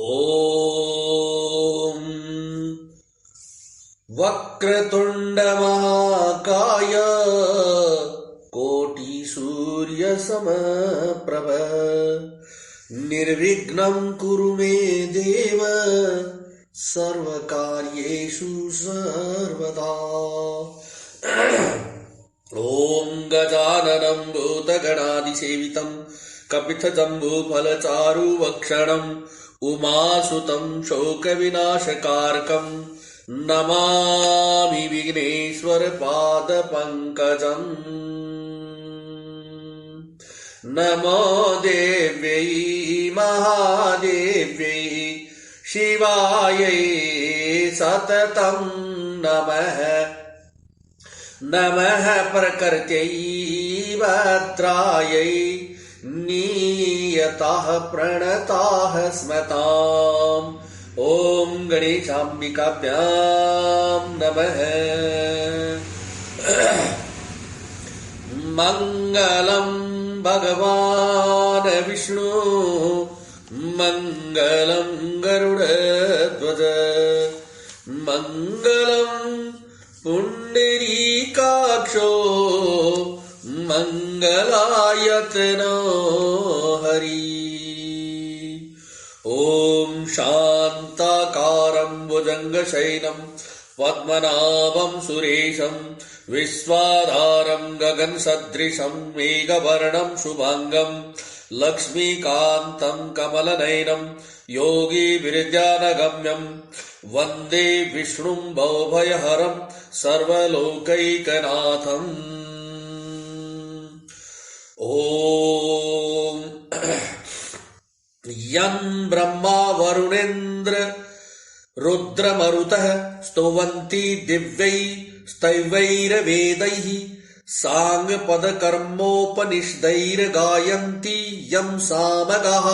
ॐ वक्रतुण्डमहाकाय कोटिसूर्यसमप्रभ निर्विघ्नं कुरु मे देव सर्वकार्येषु सर्वदा। ॐ गजाननं भूतगणादिसेवितं कपितजम्बूफलचारुभक्षणम् उमासुतं शोकविनाशकारकं नमामि विघ्नेश्वरपादपङ्कजम्। नमो देव्यै महादेव्यै शिवायै सततं नमः। नमः प्रकृत्यै भद्रायै नियताः प्रणताः स्मताम्। ॐ गणेशाम्बिकाभ्यां नमः। मङ्गलं भगवान् विष्णु मङ्गलं गरुडध्वज मङ्गलं पुण्डरीकाक्षो मङ्गलायतनो हरि। ॐ शान्ताकारं भुजङ्गशयनं पद्मनाभं सुरेशं विश्वाधारं गगनसदृशं मेघवर्णं शुभांगं लक्ष्मीकान्तं कमलनयनं योगिविरजानगम्यं वन्दे विष्णुं भवभयहरं सर्वलोकैकनाथम्। ॐ यं ब्रह्मा वरुणेन्द्र रुद्रमरुतः स्तुवन्ति दिव्यैस्तवैर्वेदैः साङ्गपदकर्मोपनिषदैर्गायन्ति यं सामगाः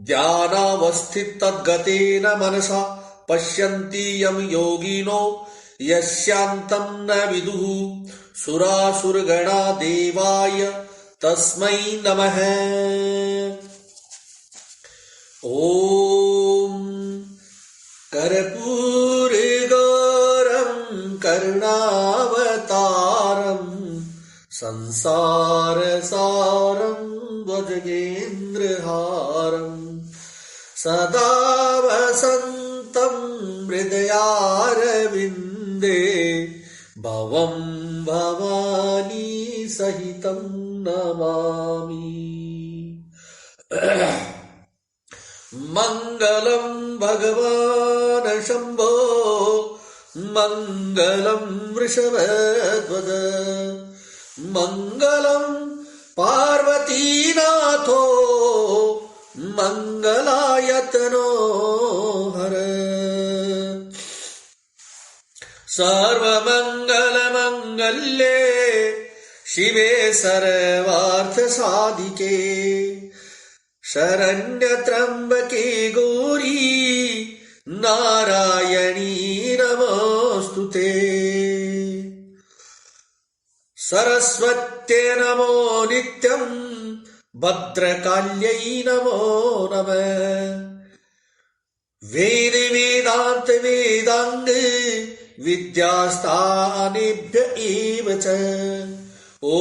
ध्यानावस्थिततद्गतेन मनसा पश्यन्ति यं योगिनो यस्यान्तं न विदुः सुरासुरगणा देवाय तस्मै नमः। ॐ कर्पूरगौरं करुणावतारं संसारसारं भुजगेन्द्रहारं सदा वसन्तं हृदयारविन्दे भवं भवानी सहितं नमामि। मङ्गलं भगवान् शम्भो मङ्गलं वृषभध्वज मङ्गलं पार्वतीनाथो मङ्गलायतनो हर। सर्वमङ्गलमङ्गल्ये शिवे सर्वार्थसाधिके शरण्यत्र्यम्बके गौरी नारायणी नमोऽस्तुते। सरस्वत्यै नमो नित्यं भद्रकाल्यै नमो नमः। वेद वेदान्त वेदांग विद्यास्थानेभ्य एव च। ॐ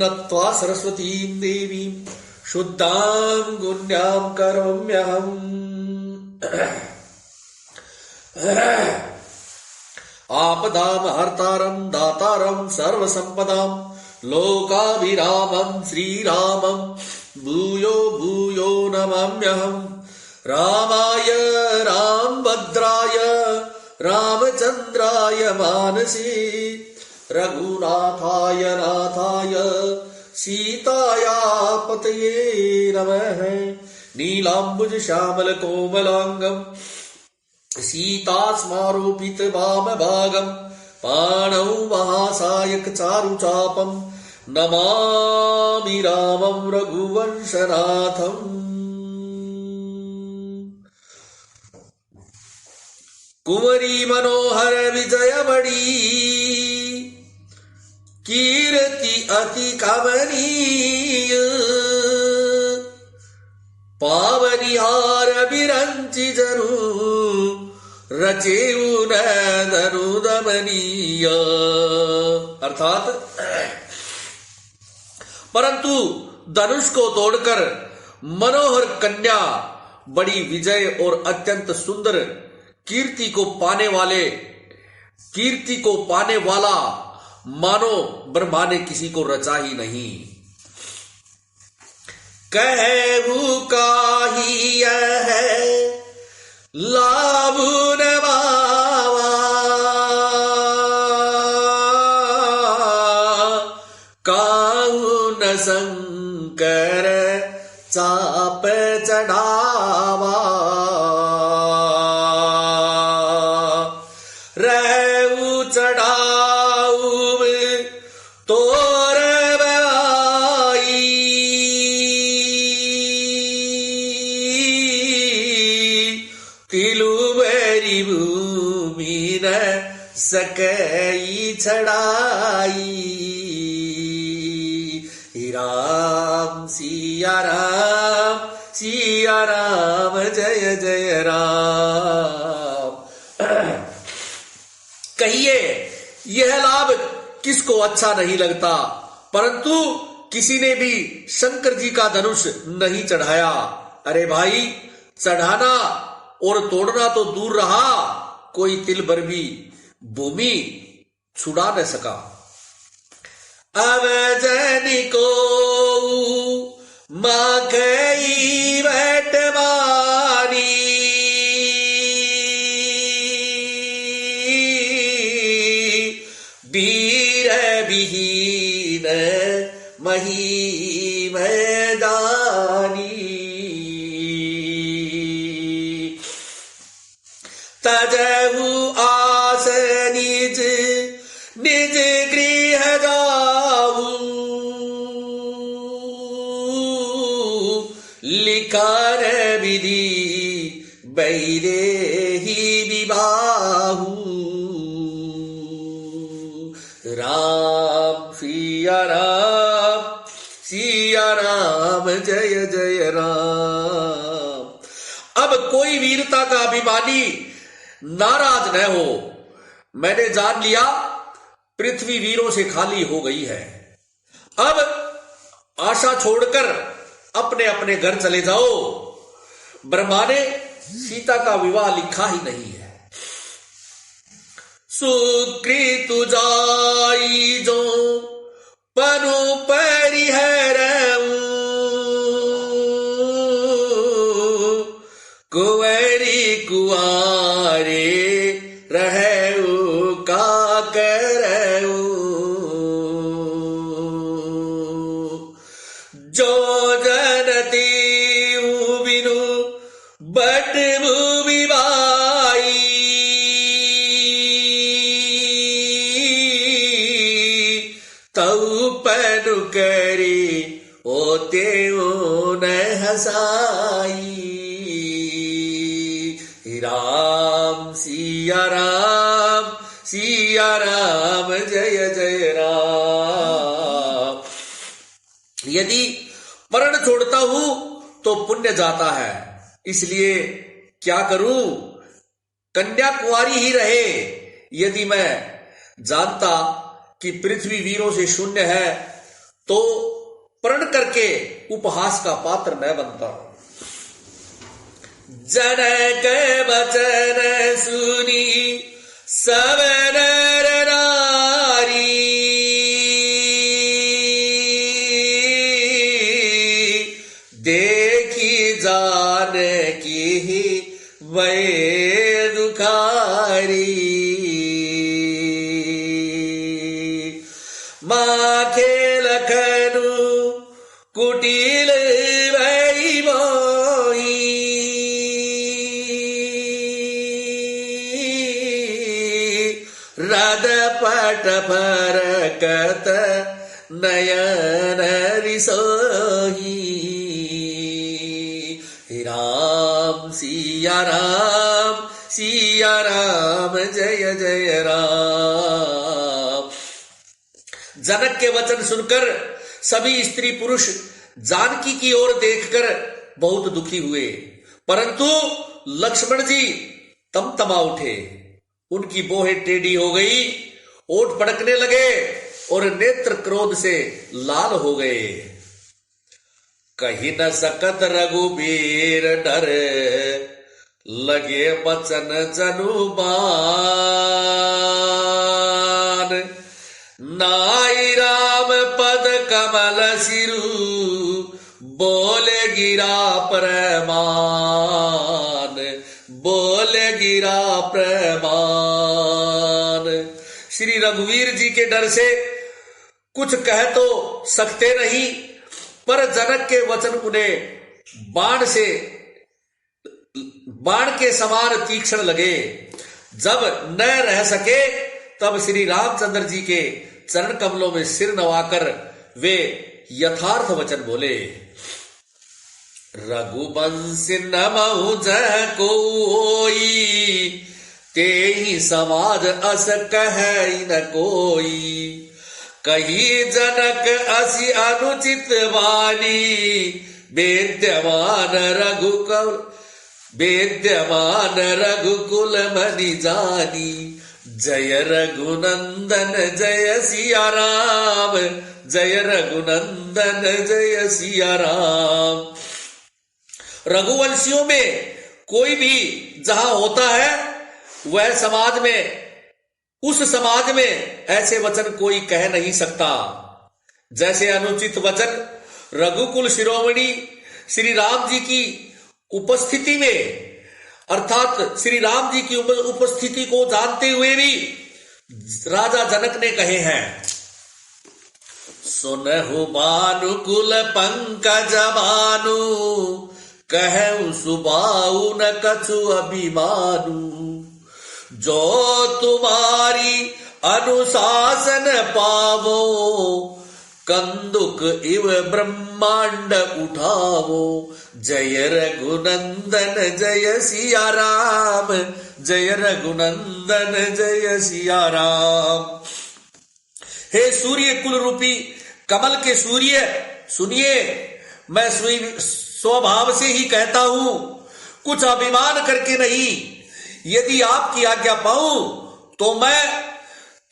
नत्वा सरस्वतीं देवीं शुद्धां गुण्यां करोम्यहम्। आपदामहर्तारं दातारं सर्वसम्पदां लोकाभिरामं श्रीरामं भूयो भूयो नमाम्यहम्। रामाय रामभद्राय रामचन्द्राय मानसे रघुनाथाय नाथाय सीताया पतये नमः। नीलाम्बुज श्यामल कोमलांगं सीतास्मारोपित वामभागं पाणौ महासायक चारुचापं नमामि रामं रघुवंशनाथम्। कुंवरी मनोहर विजयमणि कीर्ति अति कमनीय पावनिहार बिरंचि जनु रचेऊ न धनु दमनीय। अर्थात परंतु धनुष को तोड़कर मनोहर कन्या बड़ी विजय और अत्यंत सुंदर कीर्ति को पाने वाला मानो ब्रह्मा ने किसी को रचा ही नहीं। कहू काही है लाभ न बावा, काहू न शंकर चाप चढ़ावा। रहू चढ़ाऊ तोर बवाई, तिलुबरी भूमि न सकई छड़ाई। राम सिया राम जय जय राम। कहिए यह लाभ किसको अच्छा नहीं लगता, परंतु किसी ने भी शंकर जी का धनुष नहीं चढ़ाया। अरे भाई, चढ़ाना और तोड़ना तो दूर रहा, कोई तिल भर भी भूमि छुड़ा न सका। अब जनी को माखई बटवानी, वीर विहीन मही मैदानी। तजहु आस निज निज गृह जाऊ, लिखार विधि बैरे ही विवाहू। राम सिया राम जय जय राम। अब कोई वीरता का अभिमानी नाराज न हो। मैंने जान लिया पृथ्वी वीरों से खाली हो गई है। अब आशा छोड़कर अपने अपने घर चले जाओ। ब्रह्मा ने सीता का विवाह लिखा ही नहीं है। सुकृत जाई जो पनु परिहरऊ, कुंवरी कुआरे रहऊ का करऊ। जो जनती बिनु बट भूमि बाई, तऊ पनु करी ओते न हसाई। राम सिया राम जय जय राम। यदि मरण छोड़ता हूं तो पुण्य जाता है, इसलिए क्या करूं, कन्या कुंवारी ही रहे। यदि मैं जानता कि पृथ्वी वीरों से शून्य है तो प्रण करके उपहास का पात्र न बनता। जनक बचन सुनी सब नर नारी, देखी जानकी वै दुखारी। माखे लखनु कुटिल वै मोई, रद पट फरकत नयन रिसोही। राम सिया राम जय जय राम। जनक के वचन सुनकर सभी स्त्री पुरुष जानकी की ओर देखकर बहुत दुखी हुए, परंतु लक्ष्मण जी तमतमा उठे। उनकी बोहें टेढ़ी हो गई, ओठ पड़कने लगे और नेत्र क्रोध से लाल हो गए। कही न सकत रघुबीर डर, लगे बचन जनुबान। नाई राम पद कमल सिरु, बोले गिरा प्रमाण, बोले गिरा प्रमाण। श्री रघुवीर जी के डर से कुछ कह तो सकते नहीं, पर जनक के वचन उन्हें बाण के समान तीक्ष्ण लगे। जब न रह सके तब श्री रामचंद्र जी के चरण कमलों में सिर नवाकर वे यथार्थ वचन बोले। रघुवंश नमहु जह कोई, तेहि समाज अस कहि न कोई। कही जनक असि अनुचित वाणी, वेद्यमान रघुकुल मनि जानी। जय रघुनंदन जय सिया राम, जय रघुनंदन जय सिया राम। रघुवंशियों में कोई भी जहां होता है वह समाज में, उस समाज में ऐसे वचन कोई कह नहीं सकता जैसे अनुचित वचन रघुकुल शिरोमणि श्री राम जी की उपस्थिति में, अर्थात श्री राम जी की उपस्थिति को जानते हुए भी राजा जनक ने कहे हैं। सुनहु भानुकुल पंकज भानु, कहूं सुबाऊ न कछु अभिमानु। जो तुम्हारी अनुशासन पावो, कंदुक इव ब्रह्मांड उठावो। जय रघुनंदन जय सिया राम, जय रघुनंदन जय सिया राम। हे सूर्य कुल रूपी कमल के सूर्य, सुनिए, मैं स्वभाव से ही कहता हूं, कुछ अभिमान करके नहीं। यदि आपकी आज्ञा पाऊं तो मैं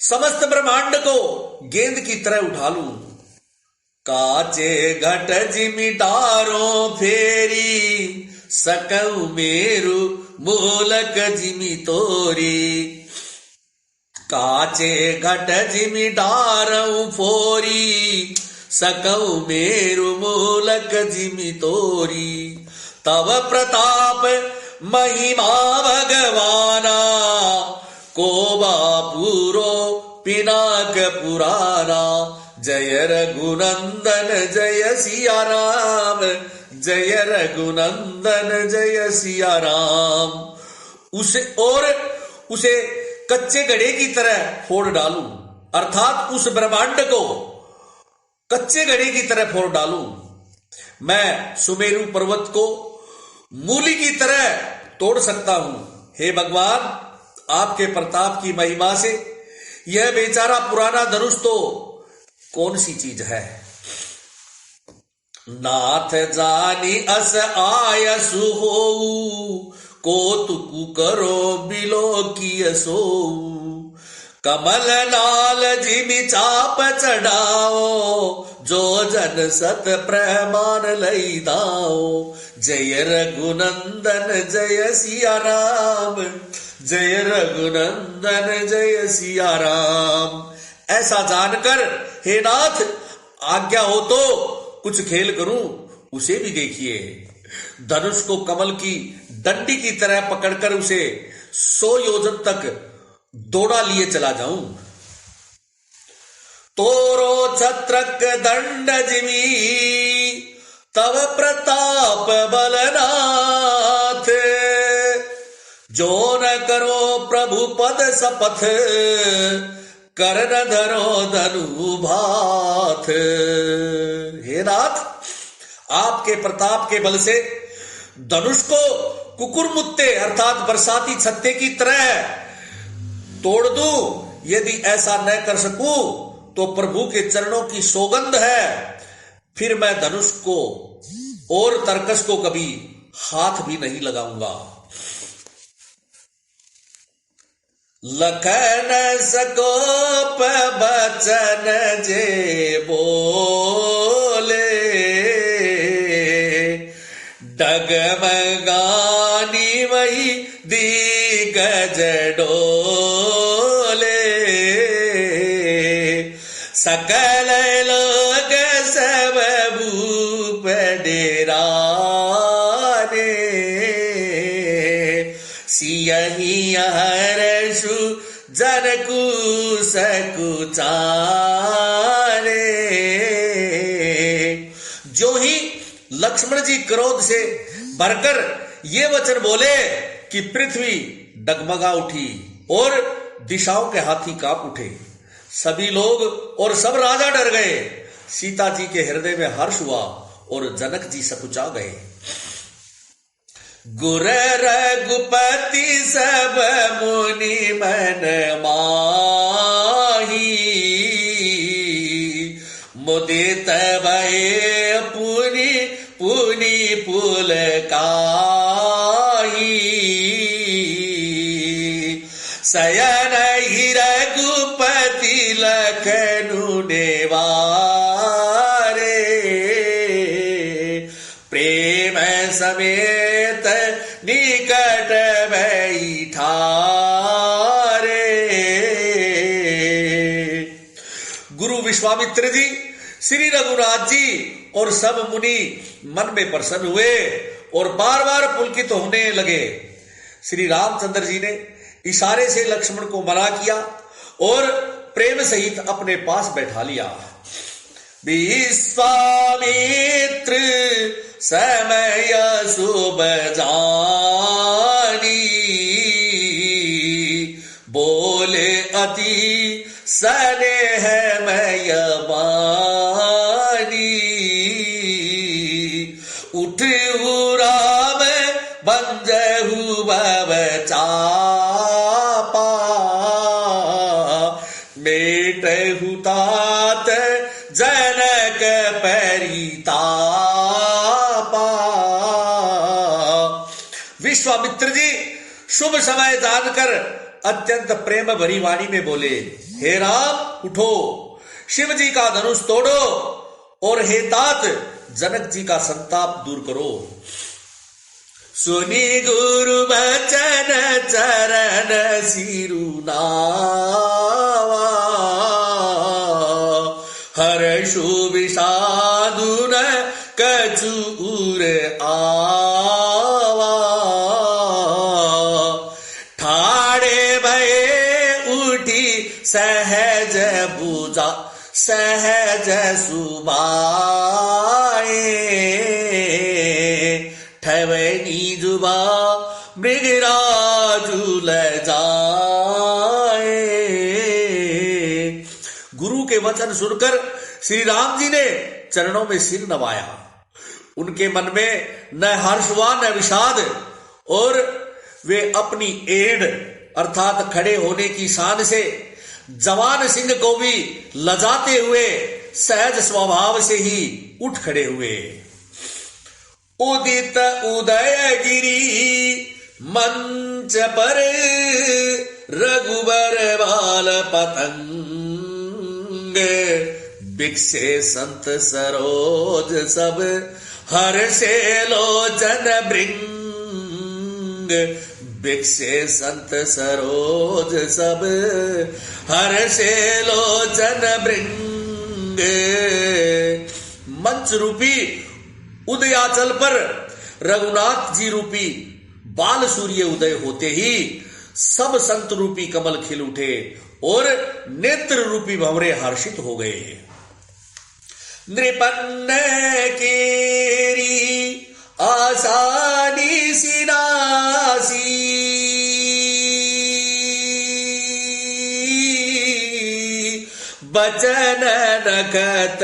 समस्त ब्रह्मांड को गेंद की तरह उठा लूं। काचे घट जिमि डारो फेरी, सकऊ मेरु मूलक जिमि तोरी। काचे घट जिमि डारऊ फोरी, सकऊ मेरु मूलक जिमि तोरी। तव प्रताप महिमा भगवाना, कोबा पूरो पिनाक पुराना। जय रघुनंदन जय सिया राम, जय रघुनंदन जय सिया राम। उसे कच्चे घड़े की तरह फोड़ डालूं, अर्थात उस ब्रह्मांड को कच्चे घड़े की तरह फोड़ डालूं। मैं सुमेरु पर्वत को मूली की तरह तोड़ सकता हूं। हे भगवान, आपके प्रताप की महिमा से यह बेचारा पुराना धनुष तो कौन सी चीज है। नाथ जानी अस आयसु होऊ, कोतुकु करो बिलो की सो। कमल नाल जिमि चाप चढ़ाओ, जो जन सत प्रमाण लई दाओ। जय रघुनंदन जय सिया राम, जय रघुनंदन जय सिया राम। ऐसा जानकर हे नाथ, आज्ञा हो तो कुछ खेल करूं, उसे भी देखिए। धनुष को कमल की डंडी की तरह पकड़कर उसे 100 योजन तक दौड़ा लिए चला जाऊं। तोरो छत्रक दंड जिमी, तव प्रताप बलनाथ। जो न करो प्रभु पद सपथ, कर्ण धरो धनु भाथ। हे नाथ, आपके प्रताप के बल से धनुष को कुकुरमुत्ते अर्थात बरसाती छत्ते की तरह तोड़ दूं। यदि ऐसा न कर सकूं तो प्रभु के चरणों की सौगंध है, फिर मैं धनुष को और तरकस को कभी हाथ भी नहीं लगाऊंगा। लखन सकोप बचन जे बोले, डगमगानी वही दिग्गज डोले, सकल लोग सब भूप डेराने, सियहि हर्षु जनकु सकुचारे। जो ही लक्ष्मण जी क्रोध से भरकर ये वचन बोले कि पृथ्वी डगमगा उठी और दिशाओं के हाथी कांप उठे। सभी लोग और सब राजा डर गए। सीता जी के हृदय में हर्ष हुआ और जनक जी सकुचा गए। गुर रघुपति सब मुनि मन माही, मुदित भये पुनि पुनि पुलकाही, शयन ही रघुपति लखनु नेवारे, प्रेम समेत निकट बैठारे। गुरु विश्वामित्र जी, श्री रघुनाथ जी और सब मुनि मन में प्रसन्न हुए और बार बार पुलकित होने लगे। श्री रामचंद्र जी ने इशारे से लक्ष्मण को मना किया और प्रेम सहित अपने पास बैठा लिया। विश्वामित्र समय शुभ जानी, बोले अति स्नेहमय वाणी, उठऊ राम बंजहु भव चापा, मेटहु तात जनक परितापा। विश्वामित्र जी शुभ समय जानकर अत्यंत प्रेम भरी वाणी में बोले, हे राम उठो, शिव जी का धनुष तोड़ो और हे तात जनक जी का संताप दूर करो। सुनी गुरु बचन चरण सिरुनावा, हर्षु विषादुन कचूर आवा, ठाड़े भये उठी सहज बुझा सहज सुबाए, ठवनी जुबा मृगराजु जाए। गुरु के वचन सुनकर श्री राम जी ने चरणों में सिर नवाया। उनके मन में न हर्ष हुआ न विषाद और वे अपनी एड़ अर्थात खड़े होने की शान से जवान सिंह को भी लजाते हुए सहज स्वभाव से ही उठ खड़े हुए। उदित उदयगिरी मंच पर रघुबर बाल पतंग, बिकसे संत सरोज सब हर्षे लोचन भृंग, बिकसे संत सरोज सब हर्षे लोचन भृंग। मंच रूपी उदयाचल पर रघुनाथ जी रूपी बाल सूर्य उदय होते ही सब संत रूपी कमल खिल उठे और नेत्र रूपी भंवरे हर्षित हो गए। नृपन्न केरी आसानी सिनासी, बचन नखत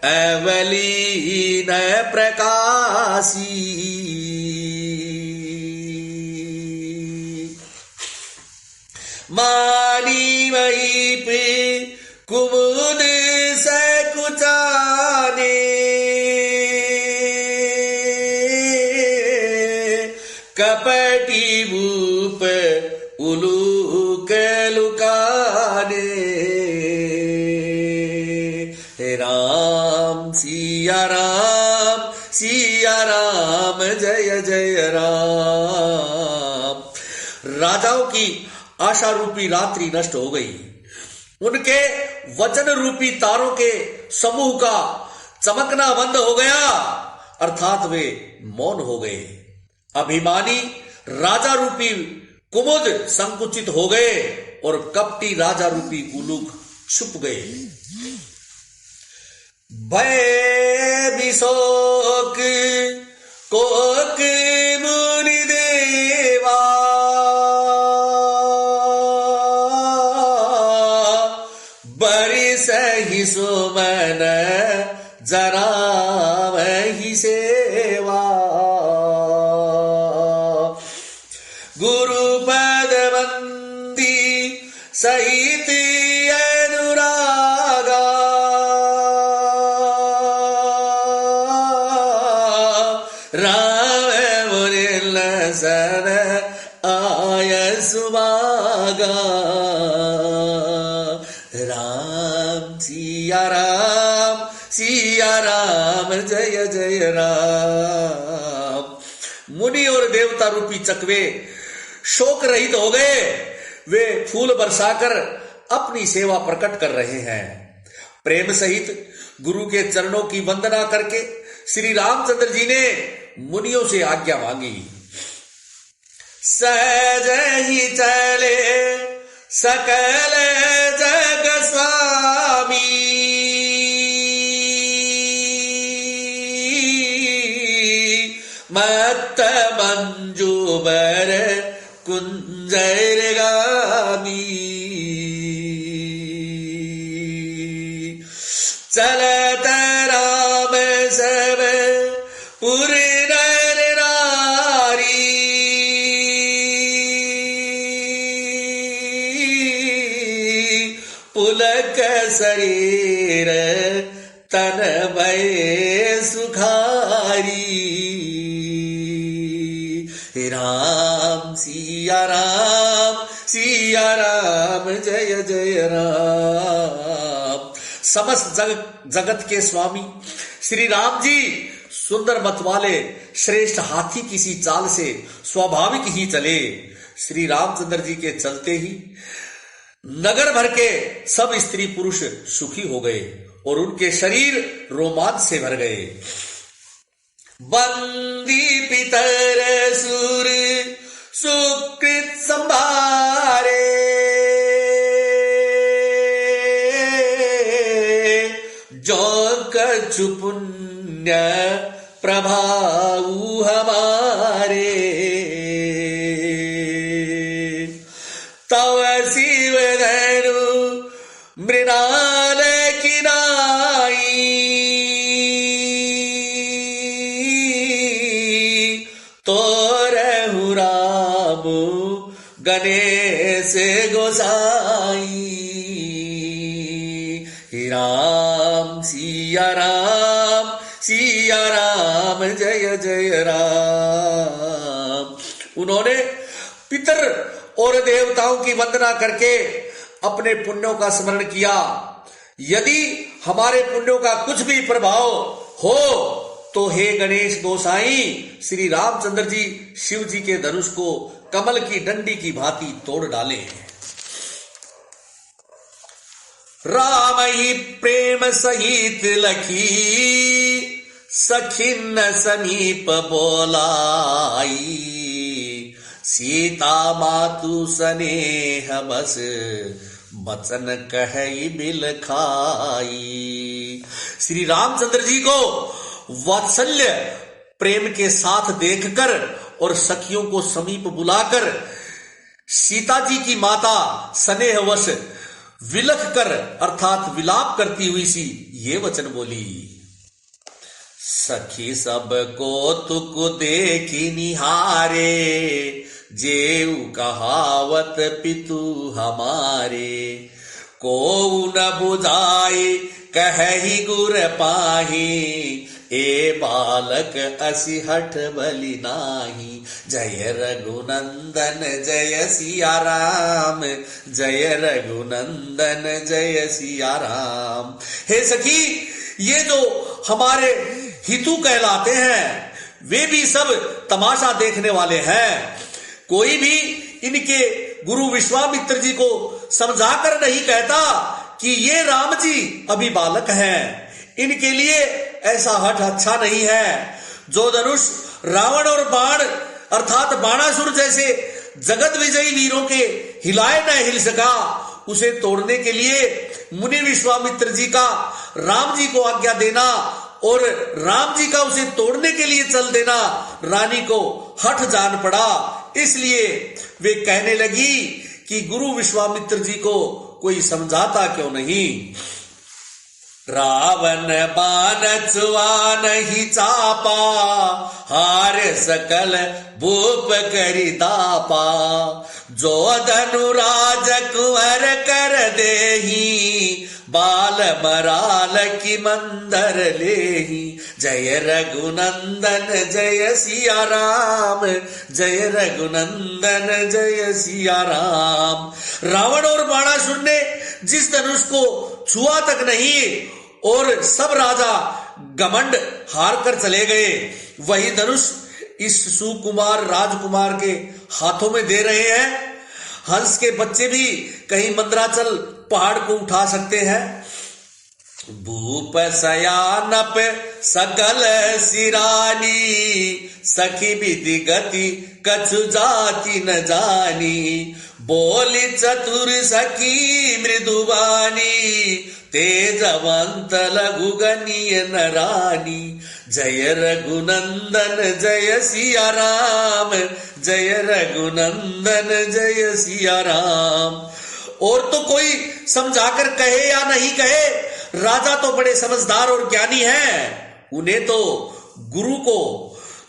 अवलीन प्रकाशी, मानी वही पे कुमुद सकुचाने, भूप उलूक लुकाने। राम सिया राम जय जय राम। राजाओं की आशा रूपी रात्रि नष्ट हो गई। उनके वचन रूपी तारों के समूह का चमकना बंद हो गया, अर्थात वे मौन हो गए। अभिमानी राजा रूपी कुमुद संकुचित हो गए और कपटी राजा रूपी उलूक छुप गए। भय विशोक कोक मुनि देवा, बरिस ही सुमन जरा वही सेवा। गुरुपद बंदी सहित अनुरागा, राम मुनिल सन आय सुभागा। राम सिया राम जय जय राम। मुनि और देवता रूपी चकवे शोक रहित हो गए। वे फूल बरसाकर अपनी सेवा प्रकट कर रहे हैं। प्रेम सहित गुरु के चरणों की वंदना करके श्री रामचंद्र जी ने मुनियों से आज्ञा मांगी। सहज ही चले सकल जग स्वामी, मत मंजूबर कुंजर गामी। चलत राम सब पुर नर नारी, पुलक शरीर तन भय सुखारी। राम सिया राम जय जय राम। समस्त जगत के स्वामी श्री राम जी सुंदर मत वाले श्रेष्ठ हाथी की सी चाल से स्वाभाविक ही चले। श्री रामचंद्र जी के चलते ही नगर भर के सब स्त्री पुरुष सुखी हो गए और उनके शरीर रोमांच से भर गए। बंदी पितर सुर सुकृत संभारे, जो कछु पुण्य प्रभाव हमारे। तव शिव धनु मृणाल किनाई, तोरहु राम गणेश गोसाई। राम सिया राम जय जय राम। उन्होंने पितर और देवताओं की वंदना करके अपने पुण्यों का स्मरण किया। यदि हमारे पुण्यों का कुछ भी प्रभाव हो तो हे गणेश गोसाई, श्री रामचंद्र जी शिव जी के धनुष को कमल की डंडी की भांति तोड़ डाले। राम ही प्रेम सहित लखी, सखिन समीप बोलाई। सीता मातु स्नेह बस, बचन कहि बिल खाई। श्री रामचंद्र जी को वात्सल्य प्रेम के साथ देखकर और सखियों को समीप बुलाकर सीता जी की माता स्नेहवश विलख कर अर्थात विलाप करती हुई सी ये वचन बोली। सखी सब को तुक देखी निहारे, जेऊ कहावत पितु हमारे। को न बुझाए कहि गुर पाही, ए बालक असि हठ बलि नाही, जय रघुनंदन जय सिया राम, जय रघुनंदन जय सिया राम। हे सखी, ये जो हमारे हितू कहलाते हैं वे भी सब तमाशा देखने वाले हैं। कोई भी इनके गुरु विश्वामित्र जी को समझाकर नहीं कहता कि ये राम जी अभी बालक हैं, इनके लिए ऐसा हठ अच्छा नहीं है। जो धनुष रावण और बाण अर्थात बाणासुर जैसे जगत विजयी वीरों के हिलाए न हिल सका, उसे तोड़ने के लिए मुनि विश्वामित्र जी का राम जी को आज्ञा देना और राम जी का उसे तोड़ने के लिए चल देना रानी को हठ जान पड़ा। इसलिए वे कहने लगी कि गुरु विश्वामित्र जी को कोई समझाता क्यों नहीं। रावण बाण छुआ नहीं चापा, हार सकल भूप करी दापा, जो धनुराज कुंवर कर देही, बाल मराल की मंदर लेही, जय रघुनंदन जय सिया राम, जय रघुनंदन जय सिया राम। रावण और बाणासुर ने जिस धनुष को छुआ तक नहीं और सब राजा घमंड हार कर चले गए, वही धनुष इस सुकुमार राजकुमार के हाथों में दे रहे हैं। हंस के बच्चे भी कहीं मंदराचल पहाड़ को उठा सकते हैं। भूप सयानप सकल सिरानी, सखी विधि गति कछु जाति न जानी, बोली चतुर सखी मृदुबानी, तेजवंत लघु गनीय नरानी, जय रघुनंदन जय सिया राम, जय रघुनंदन जय सिया राम। और तो कोई समझाकर कहे या नहीं कहे, राजा तो बड़े समझदार और ज्ञानी हैं, उन्हें तो गुरु को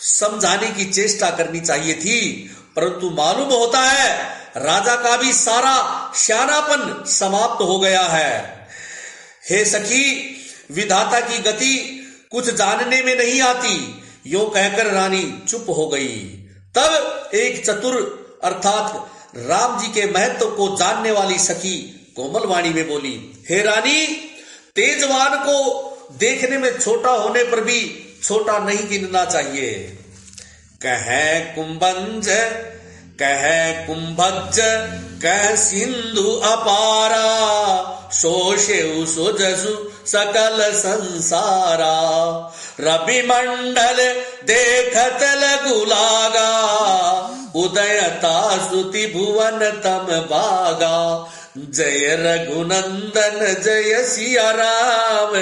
समझाने की चेष्टा करनी चाहिए थी, परंतु मालूम होता है राजा का भी सारा श्यानापन समाप्त हो गया है। हे सखी, विधाता की गति कुछ जानने में नहीं आती, यो कहकर रानी चुप हो गई। तब एक चतुर अर्थात राम जी के महत्व को जानने वाली सखी कोमल वाणी में बोली, हे रानी, तेजवान को देखने में छोटा होने पर भी छोटा नहीं गिनना चाहिए। कहे कुंभंज कहे कुंभज कह सिंधु अपारा, शोषे सुजसु सकल संसारा, रवि मंडल देखत लगु लागा, उदयता सुति भुवन तम बागा, जय रघुनंदन जय सिया राम,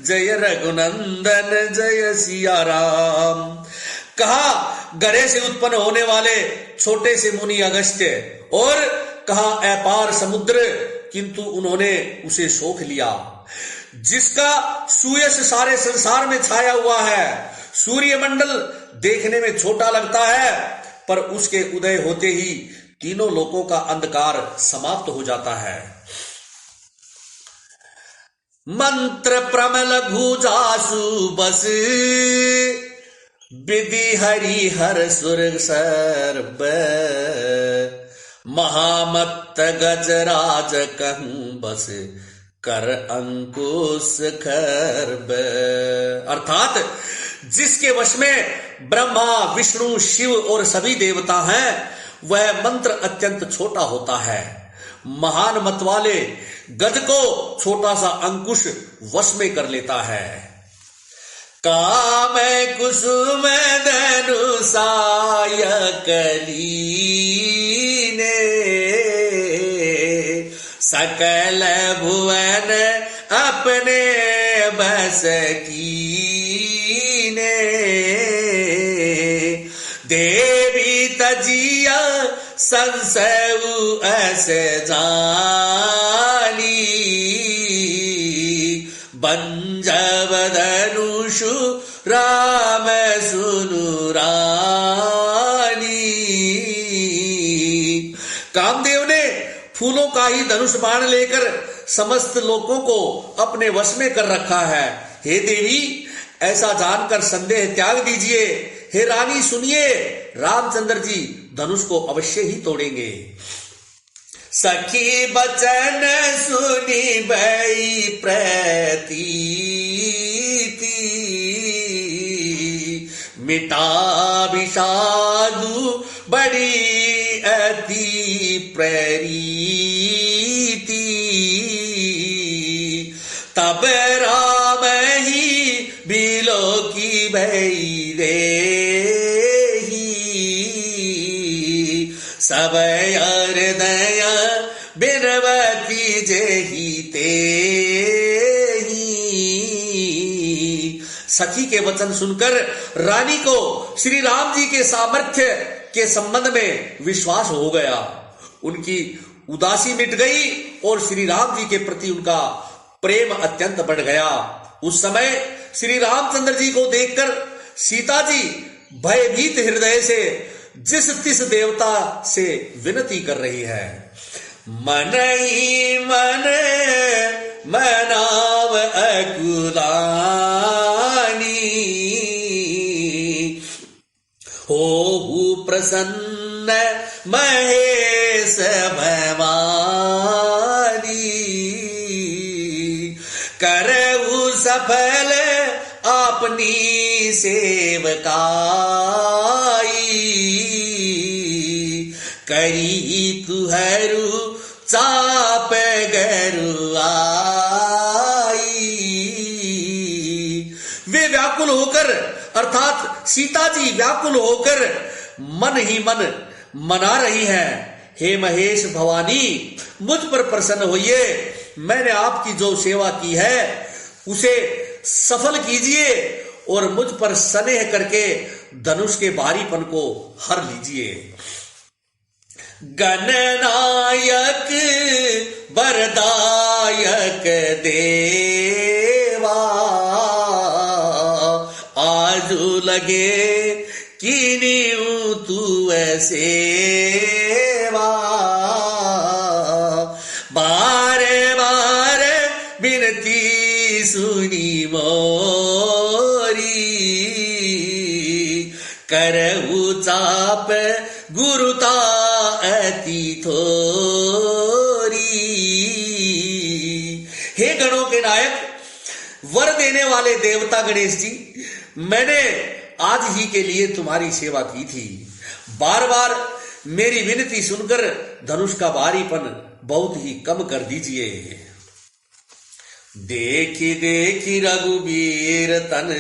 जय रघुनंदन जय सिया राम। कहा गरे से उत्पन्न होने वाले छोटे से मुनि अगस्त्य, और कहा अपार समुद्र, किंतु उन्होंने उसे सोख लिया। जिसका सुयश सारे संसार में छाया हुआ है, सूर्यमंडल देखने में छोटा लगता है, पर उसके उदय होते ही तीनों लोकों का अंधकार समाप्त हो जाता है। मंत्र प्रमल भुजासु बस, विधि हरि हर सुर सर्ब, महामत्त गजराज कहूं बस, कर अंकुश खर्ब। अर्थात जिसके वश में ब्रह्मा विष्णु शिव और सभी देवता हैं, वह मंत्र अत्यंत छोटा होता है। महान मत वाले गज को छोटा सा अंकुश वश में कर लेता है। काम कुसुम धनु साय कलीने, सकल भुवन अपने बस कीने, देवी तजिया संसय ऐसे जानी, बंजब धनुषु राम सुनु रानी। कामदेव ने फूलों का ही धनुष बाण लेकर समस्त लोगों को अपने वश में कर रखा है। हे देवी, ऐसा जानकर संदेह त्याग दीजिए। हे रानी सुनिए, रामचंद्र जी धनुष को अवश्य ही तोड़ेंगे। सखी बचन सुनी भई प्रतीति, मिटा विषादु बड़ी अति प्रेरीति। तब राम ही बिलो की भई देही, सब हृदय बिनवती जेहि तेहि। सखी के वचन सुनकर रानी को श्री राम जी के सामर्थ्य के संबंध में विश्वास हो गया। उनकी उदासी मिट गई और श्री राम जी के प्रति उनका प्रेम अत्यंत बढ़ गया। उस समय श्री रामचंद्र जी को देखकर सीता जी भयभीत हृदय से जिस तिस देवता से विनती कर रही है। मन ही मन मनाव अकुलानी, होहु प्रसन्न महेश भवानी। करऊ सफल अपनी सेवकाई, करी कुहरू चाप गरुआई। वे व्याकुल होकर अर्थात सीता जी व्याकुल होकर मन ही मन मना रही हैं। हे महेश भवानी, मुझ पर प्रसन्न होइए। मैंने आपकी जो सेवा की है उसे सफल कीजिए और मुझ पर स्नेह करके धनुष के भारीपन को हर लीजिए। गणनायक वरदायक देवा, आजू लगे कीनियू तू सेवा। बारे बारे बिनती सुनी मोरी, करऊ चाप गुरुता अति थोरी। हे गणों के नायक, वर देने वाले देवता गणेश जी, मैंने आज ही के लिए तुम्हारी सेवा की थी। बार बार मेरी विनती सुनकर धनुष का भारीपन बहुत ही कम कर दीजिए। देखी देखी रघुबीर तन,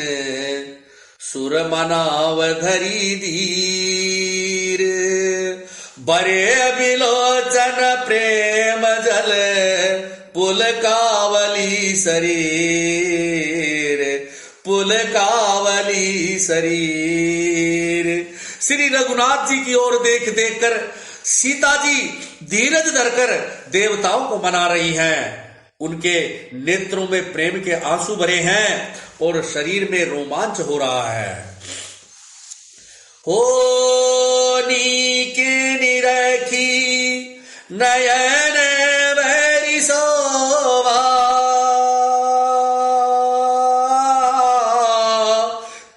सुर मनाव धरी धीर। बरे बिलोचन प्रेम जल, पुल कावली शरीर, पुल कावली शरीर। श्री रघुनाथ जी की ओर देख देख कर सीता जी धीरज धरकर देवताओं को मना रही हैं। उनके नेत्रों में प्रेम के आंसू भरे हैं और शरीर में रोमांच हो रहा है। हो नीके निरखी नयन भरि सोवा,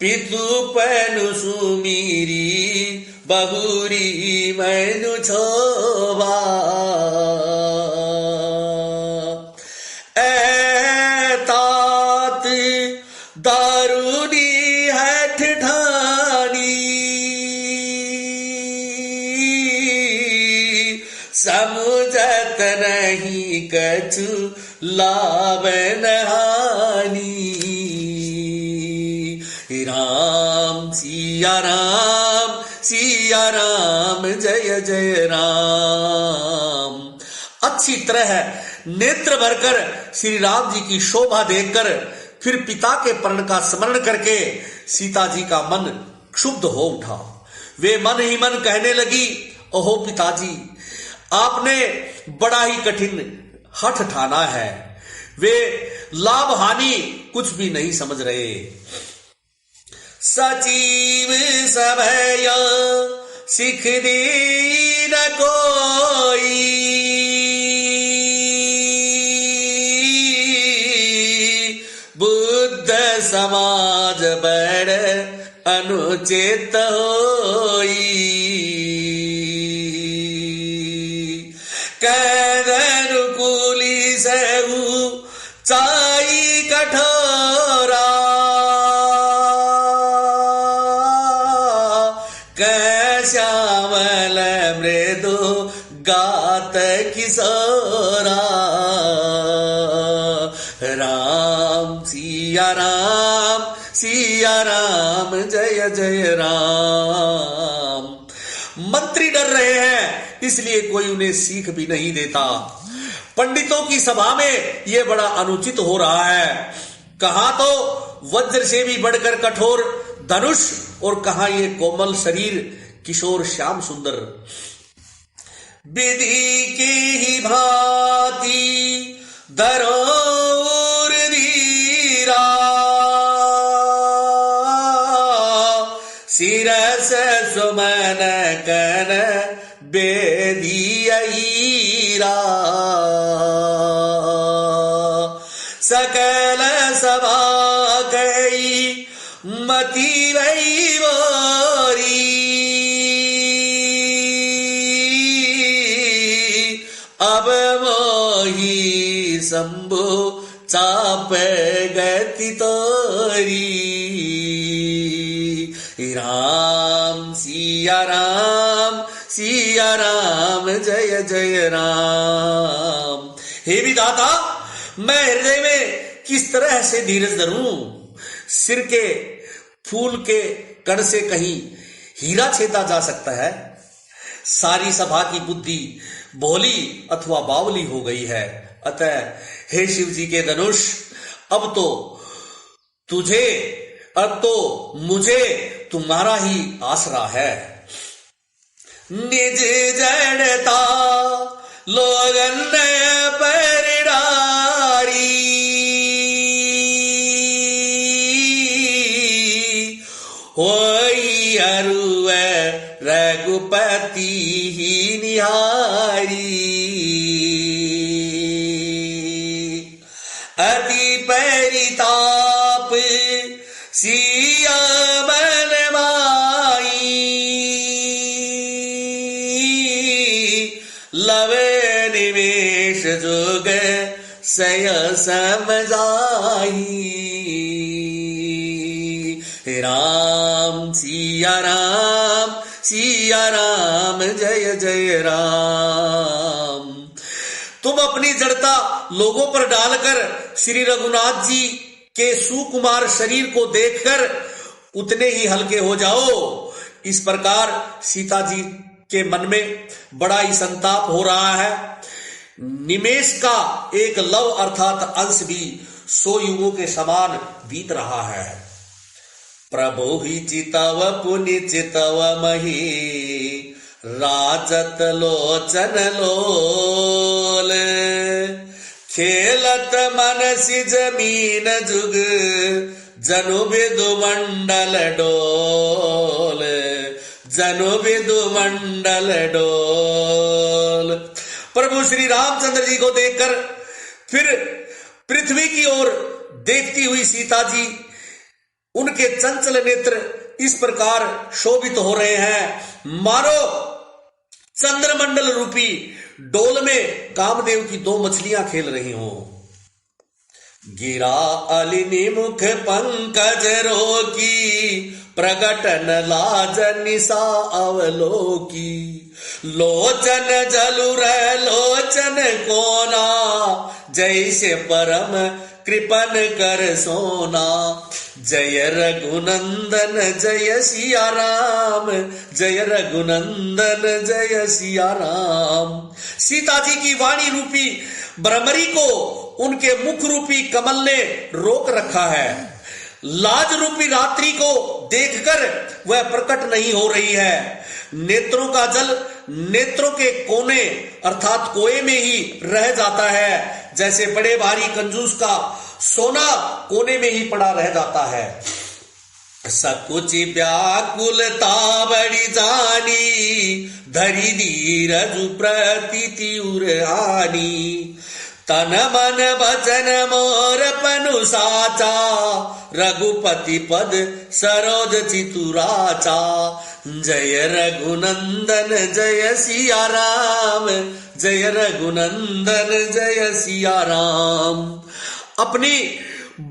पितु पनु सुमीरी बहुरी मैनु छोवा। एतात दारुनी हठ ठानी, समुझत नहीं कछु लाभ नहानी। राम सिया राम सिया राम जय जय राम। अच्छी तरह नेत्र भरकर श्री राम जी की शोभा देखकर फिर पिता के प्रण का स्मरण करके सीता जी का मन क्षुब्ध हो उठा। वे मन ही मन कहने लगी, ओहो पिताजी, आपने बड़ा ही कठिन हठ ठाना है। वे लाभ हानि कुछ भी नहीं समझ रहे। सजीव सभय सिख दीन कोई, बुद्ध समाज अनुचित होई। कैद अनुकूली सहु चाई कठोरा, श्यामल मृदु गात किशोरा। राम सिया राम जय जय राम। मंत्री डर रहे हैं इसलिए कोई उन्हें सीख भी नहीं देता। पंडितों की सभा में यह बड़ा अनुचित हो रहा है। कहां तो वज्र से भी बढ़कर कठोर धनुष और कहां ये कोमल शरीर किशोर श्याम सुंदर। विधि की ही भांति धरोर धीरा, शिरस सुमन कन बेदियरा। सकल सभा गई मति वही बोरी, अब मोही शंभु चाप गति तोरी। राम सिया राम जय जय राम। हे विधाता, मैं हृदय में किस तरह से धीरज धरूं? सिर के फूल के कण से कहीं हीरा छेदा जा सकता है? सारी सभा की बुद्धि भोली अथवा बावली हो गई है। अतः हे शिव जी के धनुष, अब तो मुझे तुम्हारा ही आसरा है। निज जड़ता लोगन परिडारी, होई अरुव रघुपति ही निहारी। अति परिताप सिया मन माई, लवे निवेश जोग सय समझाई। राम सिया राम जय जय राम। तुम अपनी जड़ता लोगों पर डालकर श्री रघुनाथ जी के सुकुमार शरीर को देखकर उतने ही हल्के हो जाओ। इस प्रकार सीता जी के मन में बड़ा ही संताप हो रहा है। निमेष का एक लव अर्थात अंश भी 100 युगों के समान बीत रहा है। प्रभु ही चितव पुनि चितव मही, राजत लोचन लोल। खेलत मनसि जमीन जुग, जनु बिदु मंडल डोल। जनु बिदु मंडल डोल। प्रभु श्री रामचंद्र जी को देखकर फिर पृथ्वी की ओर देखती हुई सीता जी, उनके चंचल नेत्र इस प्रकार शोभित हो रहे हैं मानो चंद्रमंडल रूपी डोल में कामदेव की 2 मछलियां खेल रही हों। गिरा अलिनी मुख पंकज रोकी, प्रगटन लाज निशा अवलोकी। लोचन जलुर लोचन कोना, जैसे परम कृपन कर सोना। जय रघुनंदन जय सिया राम, जय रघुनंदन जय सिया राम। सीता जी की वाणी रूपी भ्रमरी को उनके मुख रूपी कमल ने रोक रखा है। लाज रूपी रात्रि को देखकर वह प्रकट नहीं हो रही है। नेत्रों का जल नेत्रों के कोने अर्थात कोए में ही रह जाता है, जैसे बड़े भारी कंजूस का सोना कोने में ही पड़ा रह जाता है। सकुचि व्याकुलता बड़ी जानी, धरी धीरज प्रतीति उरहानी। तन मन बचन मोर पनु साचा, रघुपति पद सरोज चितुराचा। जय रघुनंदन जय सिया राम, जय रघुनंदन जय सिया राम। अपनी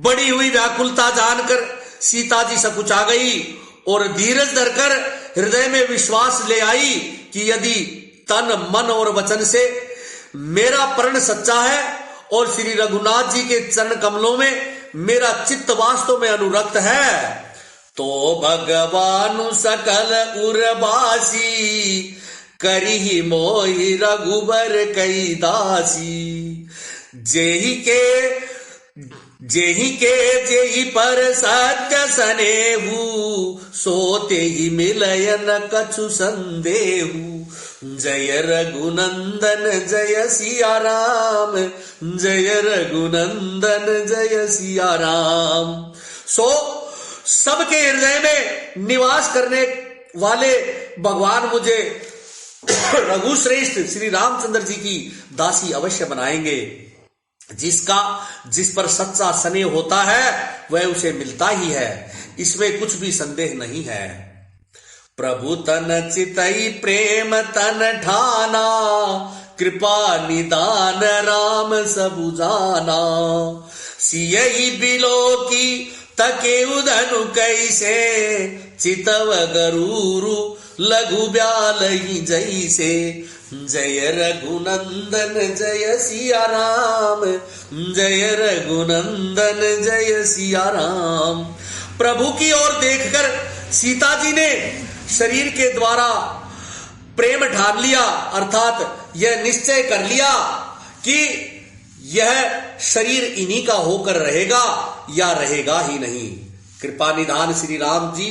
बड़ी हुई व्याकुलता जानकर सीता जी सकुचा गई और धीरज धरकर हृदय में विश्वास ले आई कि यदि तन मन और वचन से मेरा प्रण सच्चा है और श्री रघुनाथ जी के चरण कमलों में मेरा चित्त वास्तव में अनुरक्त है, तो भगवानु सकल उर्वासी, करिहि मोहि रघुबर कई दासी। जेहि जेहि पर सत्य सनेहु, सोते ही मिलय न कछु संदेहु। जय रघुनंदन जय सिया राम, जय रघुनंदन जय सिया राम। सो सबके हृदय में निवास करने वाले भगवान मुझे रघुश्रेष्ठ श्री रामचंद्र जी की दासी अवश्य बनाएंगे। जिस पर सच्चा स्नेह होता है वह उसे मिलता ही है, इसमें कुछ भी संदेह नहीं है। प्रभु तन चितई प्रेम तन ठाना, कृपा निदान राम सबु जाना। सियई बिलो की तके उधनु कैसे, चितव गरूरु लघु ब्यालहि जैसे। जय रघुनंदन जय सिया राम, जय रघुनंदन जय सिया राम। प्रभु की ओर देखकर सीता जी ने शरीर के द्वारा प्रेम ठान लिया, अर्थात यह निश्चय कर लिया कि यह शरीर इन्हीं का होकर रहेगा या रहेगा ही नहीं। कृपा निधान श्री राम जी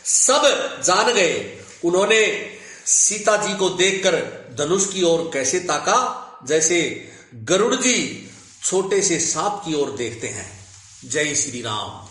सब जान गए। उन्होंने सीता जी को देखकर धनुष की ओर कैसे ताका, जैसे गरुड़ जी छोटे से सांप की ओर देखते हैं। जय श्री राम।